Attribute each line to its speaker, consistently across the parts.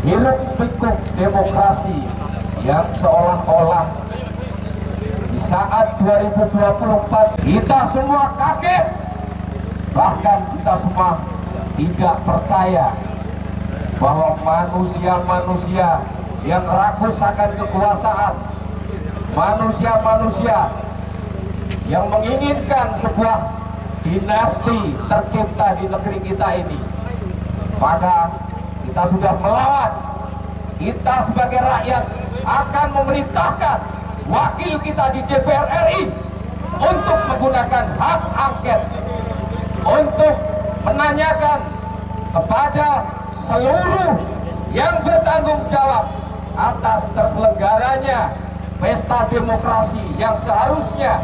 Speaker 1: hiruk pikuk demokrasi yang seolah-olah di saat 2024 kita semua kaget, bahkan kita semua tidak percaya bahwa manusia-manusia yang rakus akan kekuasaan, manusia-manusia yang menginginkan sebuah dinasti tercipta di negeri kita ini, maka kita sudah melawan. Kita sebagai rakyat akan memerintahkan wakil kita di DPR RI untuk menggunakan hak angket untuk menanyakan kepada seluruh yang bertanggung jawab atas terselenggaranya pesta demokrasi yang seharusnya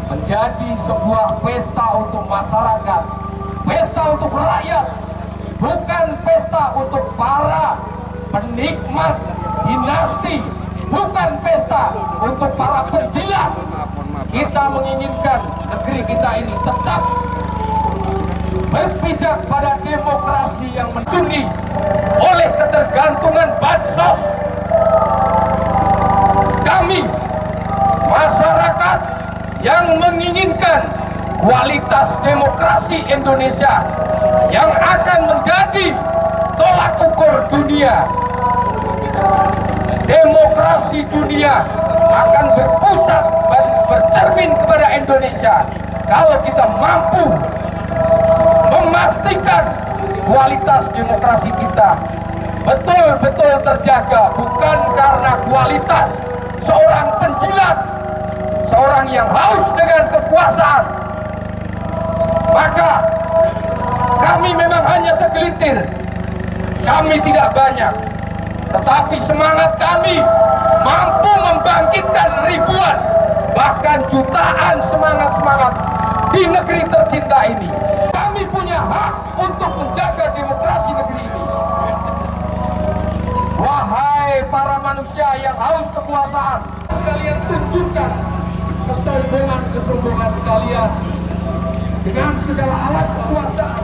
Speaker 1: menjadi sebuah pesta untuk masyarakat, pesta untuk rakyat, bukan pesta untuk para penikmat dinasti, bukan pesta untuk para penjilat. Kita menginginkan negeri kita ini tetap berpijak pada demokrasi yang mencuri oleh ketergantungan bansos. Kami masyarakat yang menginginkan kualitas demokrasi Indonesia yang akan menjadi tolak ukur dunia. Demokrasi dunia akan berpusat dan bercermin kepada Indonesia kalau kita mampu memastikan kualitas demokrasi kita betul-betul terjaga, bukan karena kualitas seorang penjilat, seorang yang haus dengan kekuasaan. Maka kami memang hanya segelintir, kami tidak banyak, tetapi semangat kami mampu membangkitkan ribuan, bahkan jutaan semangat-semangat di negeri tercinta ini. Kami punya hak untuk menjaga demokrasi negeri ini. Wahai para manusia yang haus kekuasaan, kalian tunjukkan kesombongan kalian dengan segala alat kekuasaan.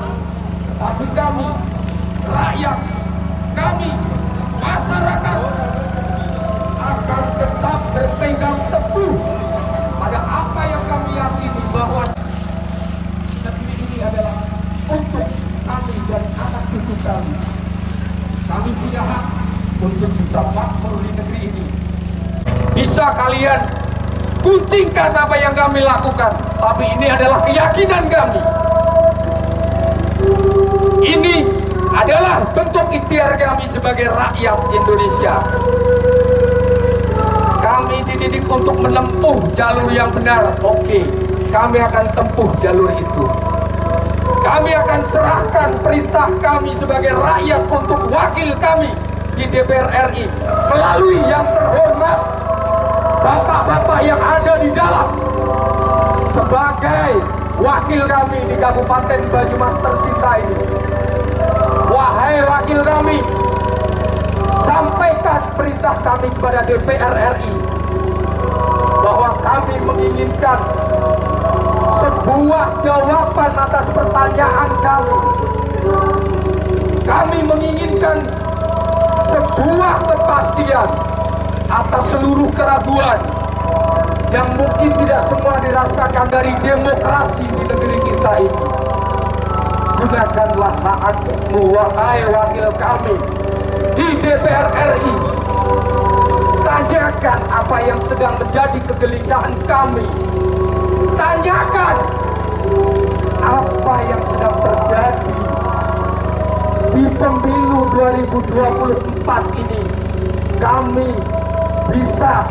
Speaker 1: Tapi kami, rakyat, kami, masyarakat akan tetap berpegang teguh pada apa yang kami yakini, bahwa negeri ini adalah untuk kami dan anak cucu kami. Kami punya hak untuk bisa makmur di negeri ini. Bisa kalian guntingkan apa yang kami lakukan, tapi ini adalah keyakinan kami. Ini adalah bentuk ikhtiar kami sebagai rakyat Indonesia. Kami dididik untuk menempuh jalur yang benar. Oke, kami akan tempuh jalur itu. Kami akan serahkan perintah kami sebagai rakyat untuk wakil kami di DPR RI melalui yang terhormat bapak-bapak yang ada di dalam. Sebagai wakil kami di Kabupaten Banyumas tercinta ini, wahai wakil kami, sampaikan perintah kami kepada DPR RI bahwa kami menginginkan sebuah jawaban atas pertanyaan kami. Kami menginginkan sebuah kepastian atas seluruh keraguan yang mungkin tidak semua dirasakan dari demokrasi di negeri kita ini. Gunakanlah hakmu, wahai wakil kami di DPR RI. Tanyakan apa yang sedang menjadi kegelisahan kami. Tanyakan apa yang sedang terjadi di pemilu 2024 ini. Kami bisa,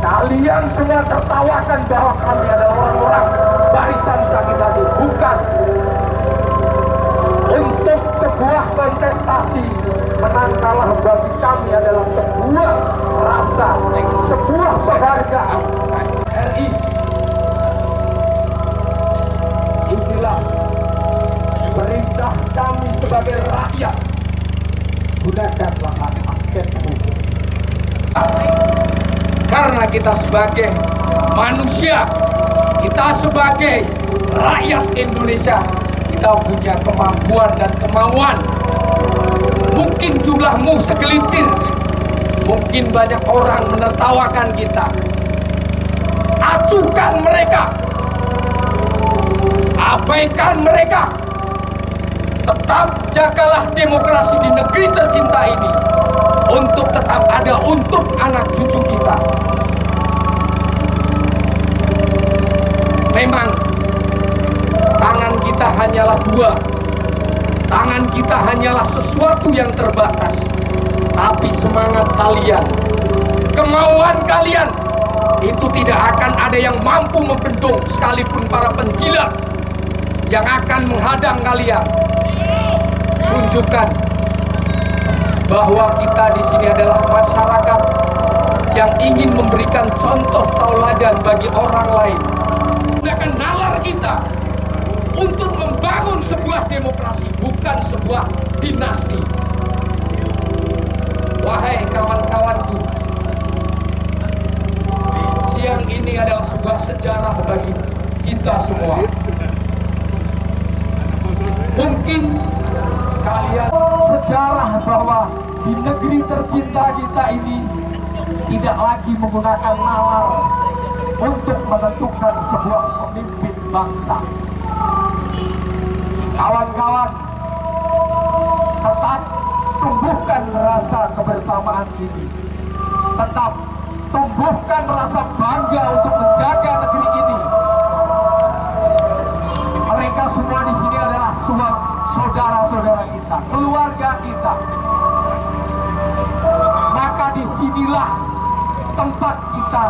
Speaker 1: kalian semua tertawakan bahwa kami adalah orang-orang barisan sakit hati. Bukan. Untuk sebuah kontestasi, menang kalah bagi kami adalah sebuah rasa, sebuah penghargaan. RI, inilah perintah kami sebagai rakyat. Gunakanlah hak angketmu. Karena kita sebagai manusia, kita sebagai rakyat Indonesia, kita punya kemampuan dan kemauan Mungkin jumlahmu segelintir, mungkin banyak orang menertawakan kita. Acuhkan mereka, abaikan mereka. Tetap jagalah demokrasi di negeri tercinta ini, untuk tetap ada untuk anak cucu kita. Memang tangan kita hanyalah dua, tangan kita hanyalah sesuatu yang terbatas. Tapi semangat kalian, kemauan kalian, itu tidak akan ada yang mampu membendung, sekalipun para penjilat yang akan menghadang kalian. Tunjukkan bahwa kita di sini adalah masyarakat yang ingin memberikan contoh tauladan bagi orang lain. Gunakan nalar kita untuk membangun sebuah demokrasi, bukan sebuah dinasti. Wahai kawan-kawanku, siang ini adalah sebuah sejarah bagi kita semua. Mungkin kalian sejarah bahwa di negeri tercinta kita ini tidak lagi menggunakan nalar untuk menentukan sebuah pemimpin bangsa. Kawan-kawan, tetap tumbuhkan rasa kebersamaan ini. Tetap tumbuhkan rasa bangga untuk menjaga negeri ini. Mereka semua di sini adalah saudara-saudara kita, keluarga kita. Maka disinilah tempat kita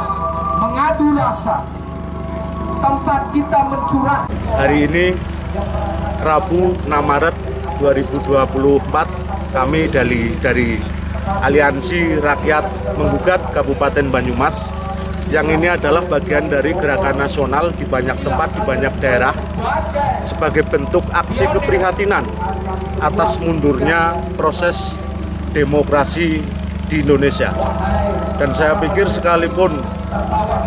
Speaker 1: mengadu rasa, tempat kita mencurah.
Speaker 2: Hari ini Rabu 6 Maret 2024, kami dari Aliansi Rakyat Menggugat Kabupaten Banyumas, yang ini adalah bagian dari gerakan nasional di banyak tempat, di banyak daerah, sebagai bentuk aksi keprihatinan atas mundurnya proses demokrasi di Indonesia. Dan saya pikir sekalipun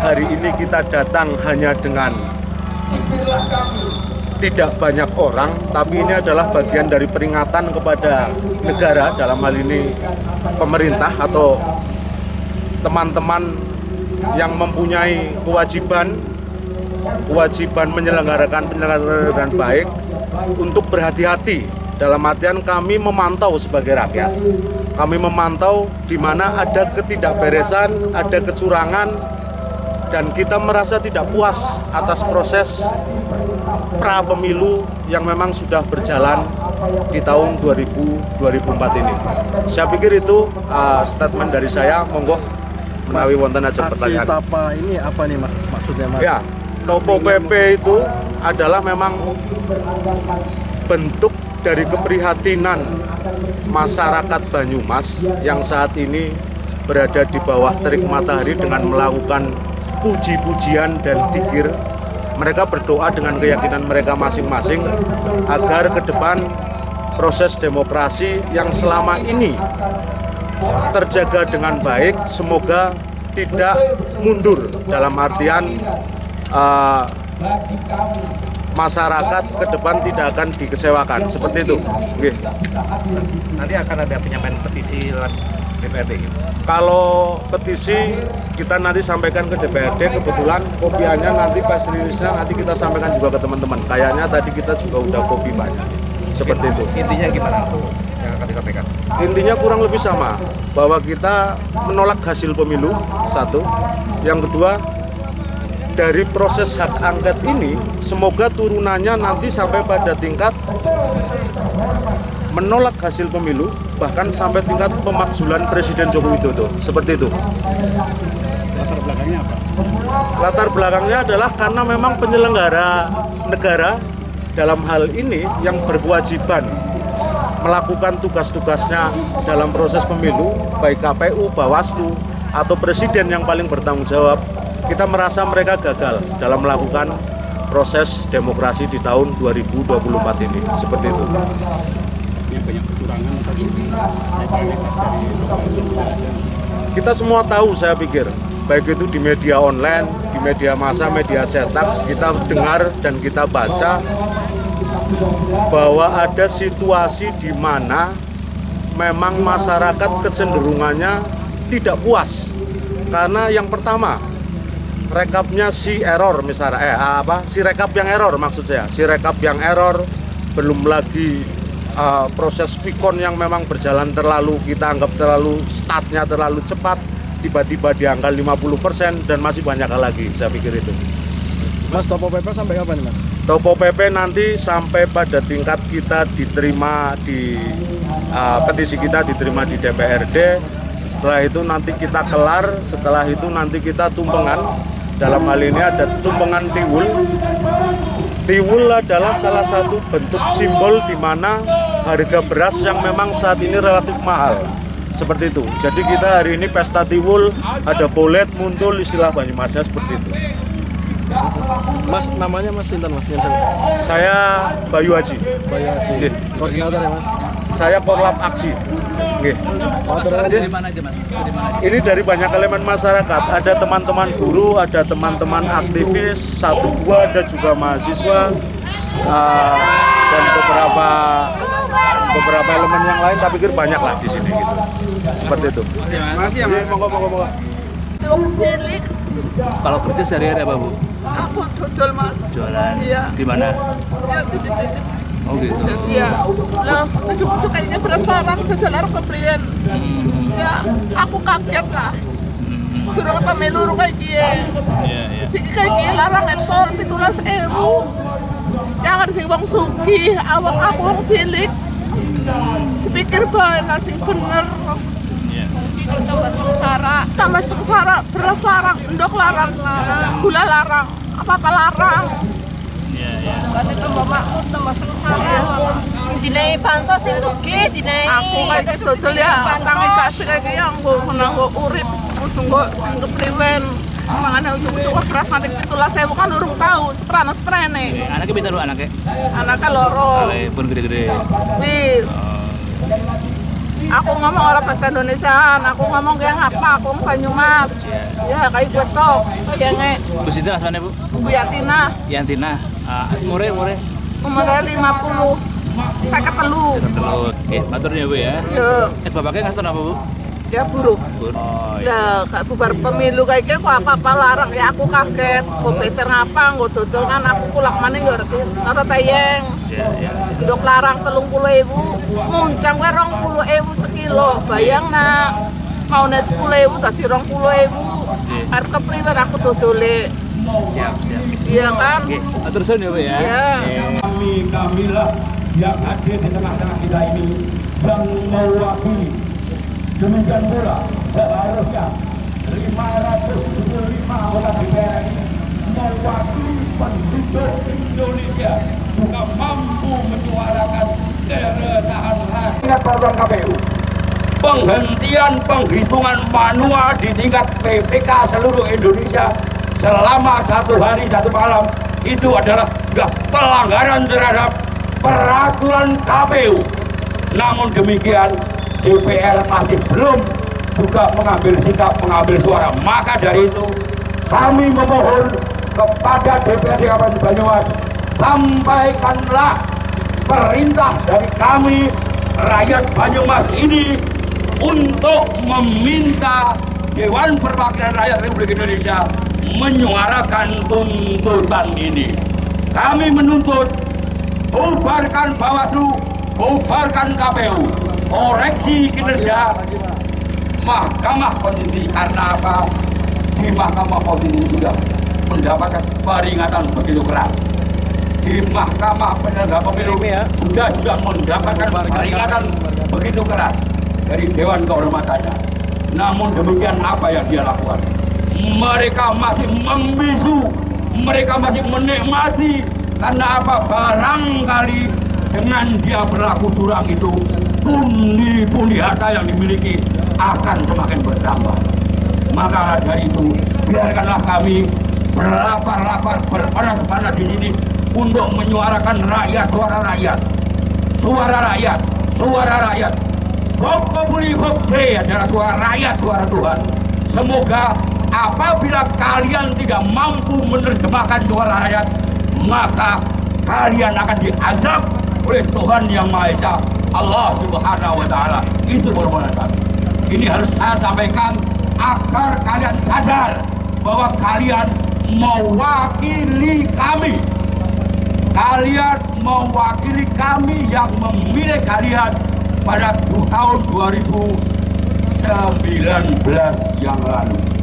Speaker 2: hari ini kita datang hanya dengan tidak banyak orang, tapi ini adalah bagian dari peringatan kepada negara, dalam hal ini pemerintah atau teman-teman yang mempunyai kewajiban menyelenggarakan penyelenggaraan baik, untuk berhati-hati. Dalam artian kami memantau sebagai rakyat, kami memantau di mana ada ketidakberesan, ada kecurangan, dan kita merasa tidak puas atas proses pra pemilu yang memang sudah berjalan di tahun 2004 ini. Saya pikir itu statement dari saya. Monggo menawi wonten aja pertanyaan.
Speaker 3: Aksi tapa ini apa nih Mas, maksudnya Mas?
Speaker 2: Ya, Topo PP itu adalah memang bentuk dari keprihatinan masyarakat Banyumas yang saat ini berada di bawah terik matahari dengan melakukan puji-pujian dan dzikir. Mereka berdoa dengan keyakinan mereka masing-masing agar ke depan proses demokrasi yang selama ini terjaga dengan baik, semoga tidak mundur, dalam artian masyarakat ke depan tidak akan dikecewakan, seperti itu. Oke.
Speaker 4: Nanti akan ada penyampaian petisi lewat DPRD gitu.
Speaker 2: Kalau petisi kita nanti sampaikan ke DPRD, kebetulan kopiannya nanti pas rilisnya nanti kita sampaikan juga ke teman-teman. Kayaknya tadi kita juga udah kopi banyak. Seperti itu.
Speaker 4: Intinya gimana tuh yang akan disampaikan?
Speaker 2: Intinya kurang lebih sama, bahwa kita menolak hasil pemilu, satu. Yang kedua, dari proses hak angket ini, semoga turunannya nanti sampai pada tingkat menolak hasil pemilu, bahkan sampai tingkat pemakzulan Presiden Joko Widodo, seperti itu.
Speaker 3: Latar belakangnya apa?
Speaker 2: Latar belakangnya adalah karena memang penyelenggara negara dalam hal ini yang berkewajiban melakukan tugas-tugasnya dalam proses pemilu, baik KPU, Bawaslu, atau Presiden yang paling bertanggung jawab, kita merasa mereka gagal dalam melakukan proses demokrasi di tahun 2024 ini, seperti itu.
Speaker 3: Yang banyak kecurangan tadi netralitas dari
Speaker 2: Kita semua tahu, saya pikir, baik itu di media online, di media massa, media cetak, kita dengar dan kita baca bahwa ada situasi di mana memang masyarakat kecenderungannya tidak puas. Karena yang pertama, rekapnya si error misalnya, si rekap yang error maksud saya. Si rekap yang error, belum lagi proses pikon yang memang berjalan kita anggap terlalu startnya terlalu cepat, tiba-tiba di angka 50% dan masih banyak hal lagi, saya pikir itu.
Speaker 3: Mas, Topo PP sampai kapan nih, Mas?
Speaker 2: Topo PP nanti sampai pada tingkat kita diterima di petisi kita diterima di DPRD. Setelah itu nanti kita kelar, setelah itu nanti kita tumpengan. Dalam hal ini ada tumpengan tiwul. Tiwul adalah salah satu bentuk simbol di mana harga beras yang memang saat ini relatif mahal. Seperti itu. Jadi kita hari ini pesta tiwul, ada bolet, muntul, istilah Banyumasnya seperti itu.
Speaker 3: Mas, namanya Mas Sinten, Mas?
Speaker 2: Saya Bayu Haji.
Speaker 3: Bayu Haji. Koordinator ya, Mas?
Speaker 2: Saya Korlap Aksi. Nggih.
Speaker 4: Dari mana aja, Mas? Dari mana aja?
Speaker 2: Ini dari banyak elemen masyarakat. Ada teman-teman guru, ada teman-teman aktivis, 1-2 ada juga mahasiswa, dan beberapa elemen yang lain. Tapi pikir banyak lah di sini gitu. Seperti itu.
Speaker 3: Makasih ya, Mas.
Speaker 2: Monggo.
Speaker 5: Cilik,
Speaker 4: Kalau kerja sehari-hari apa, Bu?
Speaker 5: aku dodol Mas.
Speaker 4: Jualan.
Speaker 5: Iya.
Speaker 4: Di mana?
Speaker 5: Ya titik-titik.
Speaker 4: Oh gitu.
Speaker 5: Iya. Lah, ujuk-ujuk kayaknya beras larang jajan arep kepriyen. Ya, aku kaget lah. Suruh apa meluru kayak gini.
Speaker 4: Iya.
Speaker 5: Sing kayak gini larang empol 17.000. Jangan sing wong sugih, awak aku wong cilik. Dipikir bae lah sing bener. Tambah sengsara, beras larang, endok larang, gula larang, apa-apa larang. Kan tambah makmur, tambah sengsara.
Speaker 6: Dinai bansos sing sugih dinai.
Speaker 5: Aku kayak dodol ya, tangi kasih kayak gini, aku menanggo urip, tunggu sing kepriwen. Mangane ujug-ujug beras nanti 17.000 kan urung tahu, seprene.
Speaker 4: Anaknya pintar, Bu, anaknya?
Speaker 5: Anaknya loro.
Speaker 4: Kalau pun gede-gede.
Speaker 5: Wis. Aku ngomong orang bahasa Indonesiaan, aku ngomong kayak apa, aku ngomong Banyumas. Ya kayak gue tok, kayak nge.
Speaker 4: Bu Sinten asmane, Bu?
Speaker 5: Bu Yatina,
Speaker 4: Yantina. Mureh.
Speaker 5: umurnya 50, saya ketelu.
Speaker 4: Terus. Matur ya, Bu ya.
Speaker 5: Ya,
Speaker 4: Bapaknya ngasih apa, Bu?
Speaker 5: dia buruh.
Speaker 4: Oh,
Speaker 5: Lah, kayak bubar pemilu kayak gitu, kok apa-apa larang ya aku kaget. Gue becer ngapa, gue dodol kan aku kulak mana nggak tayeng.
Speaker 4: Iya.
Speaker 5: Ndok larang 30.000, muncang gue 20.000 sekilo. Bayang nak, mau nih 10.000 tadi 20.000. Harus kepriwen aku dodole.
Speaker 4: Siap.
Speaker 5: Iya kan?
Speaker 4: Terusan ya, Bu ya.
Speaker 5: Iya.
Speaker 1: Kamilah yang hadir di tengah-tengah kita ini yang mewakili. Demikian pula seharusnya 575 anggota DPR ini mewakili penduduk Indonesia juga mampu menyuarakan keresahan rakyat. Ingat program KPU, penghentian penghitungan manual di tingkat PPK seluruh Indonesia selama 1 hari 1 malam itu adalah sudah pelanggaran terhadap peraturan KPU. Namun demikian DPR masih belum juga mengambil sikap, mengambil suara. Maka dari itu kami memohon kepada DPRD Kabupaten Banyumas, sampaikanlah perintah dari kami rakyat Banyumas ini untuk meminta Dewan Perwakilan Rakyat Republik Indonesia menyuarakan tuntutan ini. Kami menuntut bubarkan Bawaslu, bubarkan KPU, koreksi kinerja Mahkamah Konstitusi. Karena apa? Di Mahkamah Konstitusi sudah mendapatkan peringatan begitu keras. Di Mahkamah Penyelenggara Pemilu juga mendapatkan peringatan begitu keras dari Dewan Kehormatannya. Namun demikian apa yang dia lakukan? Mereka masih membisu, mereka masih menikmati. Karena apa? Barangkali dengan dia berlaku curang itu, pundi-pundi harta yang dimiliki akan semakin bertambah. Maka dari itu, biarkanlah kami berlapar-lapar, berpanas-panas di sini untuk menyuarakan rakyat, suara rakyat. Vox Populi Vox Dei adalah suara rakyat, suara Tuhan. Semoga apabila kalian tidak mampu menerjemahkan suara rakyat, maka kalian akan diazab oleh Tuhan Yang Maha Esa Allah Subhanahu wa Ta'ala. Itu permohonan kami. Ini harus saya sampaikan agar kalian sadar bahwa kalian mewakili kami. Kalian mewakili kami yang memilih kalian pada tahun 2019 yang lalu.